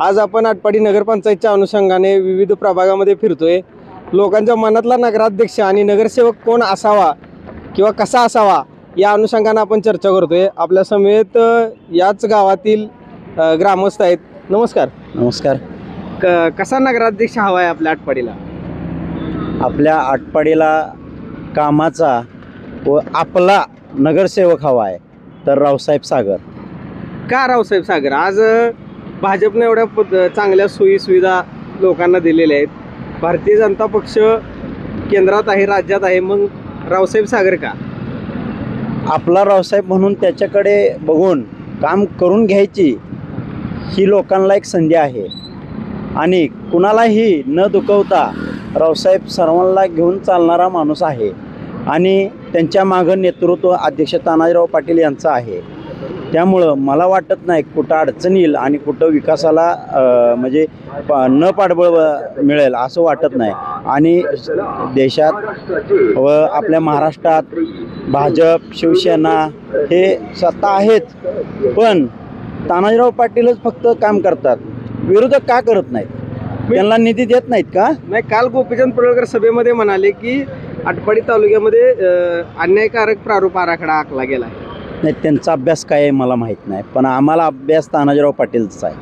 आज आपण आटपाडी नगरपंचायतच्या अनुषंगाने विविध प्रभागामध्ये फिरतोय। लोकांच्या मनातला नगराध्यक्ष आणि नगरसेवक कोण असावा किंवा कसा असावा या अनुषंगाने आपण चर्चा करतोय। आपल्या समेत याच गावातील ग्रामस्थ आहेत। नमस्कार। नमस्कार। कसा नगराध्यक्ष हवा आहे आपल्या आटपाडीला? आपल्या आटपाडीला कामाचा व आपला नगरसेवक हवा आहे तर रावसाहेब सागर। का रावसाहेब सागर? आज भाजपने एवढ्या चांगल्या सोयी सुविधा लोकांना दिलेल्या आहेत। भारतीय जनता पक्ष केंद्रात आहे, राज्यात आहे, मग रावसाहेब सागर का? आपला रावसाहेब म्हणून त्याच्याकडे बघून काम करून घ्यायची ही लोकांना एक संधी आहे आणि कुणालाही न दुखवता रावसाहेब सर्वांना घेऊन चालणारा माणूस आहे आणि त्यांच्या मागं नेतृत्व अध्यक्ष तानाजीराव पाटील यांचं आहे। त्यामुळं मला वाटत नाही कुठं अडचण येईल आणि कुठं विकासाला म्हणजे न पाठबळ मिळेल असं वाटत नाही। आणि देशात व आपल्या महाराष्ट्रात भाजप शिवसेना हे सत्ता आहेत, पण तानाजीराव पाटीलच फक्त काम करतात, विरोधक का करत नाहीत? त्यांना निधी देत नाहीत का? नाही, काल गोपीचंद पडळकर सभेमध्ये म्हणाले की आटपाडी तालुक्यामध्ये अन्यायकारक प्रारूप आराखडा आखला गेला आहे। नाही, त्यांचा अभ्यास काय आहे मला माहीत नाही, पण आम्हाला अभ्यास तानाजीराव पाटीलचा आहे।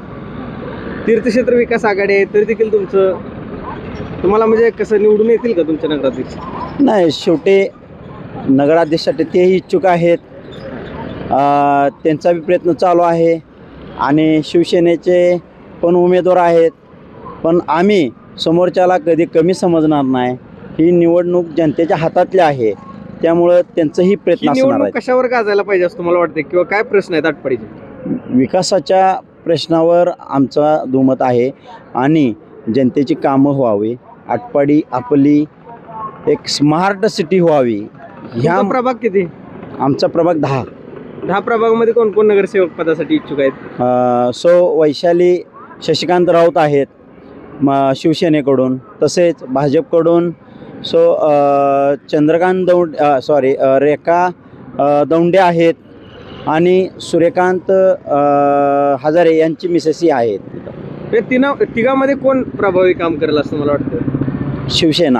तीर्थक्षेत्र विकास आघाडी आहे तरी देखील तुम्हाला म्हणजे कसं निवडून येतील का तुमचे नगराध्यक्ष? नाही, शेवटी नगराध्यक्षासाठी तेही इच्छुक आहेत, त्यांचा बी प्रयत्न चालू आहे आणि शिवसेनेचे पण उमेदवार आहेत, पण आम्ही समोरच्याला कधी कमी समजणार नाही। ही निवडणूक जनतेच्या हातातली आहे, त्यामुळं त्यांचंही प्रयत्न असणार आहे। कशावर गाजायला पाहिजे असं तुम्हाला वाटतं किंवा काय प्रश्न आहेत आटपाडीचे? विकासाच्या प्रश्नावर आमचा दुमत आहे आणि जनतेची कामं व्हावी, आटपाडी आपली एक स्मार्ट सिटी व्हावी। ह्या प्रभाग किती? आमचा प्रभाग 10 प्रभागामध्ये कोण कोण नगरसेवक पदासाठी इच्छुक आहेत? वैशाली शशिकांत राऊत आहेत शिवसेनेकडून, तसेच भाजपकडून चंद्रकांत रेखा दौंडे आहेत आणि सूर्यकांत हजारे यांची मिसेसही आहेत। हे तिघांमध्ये कोण प्रभावी काम करेल असं मला वाटतं? शिवसेना।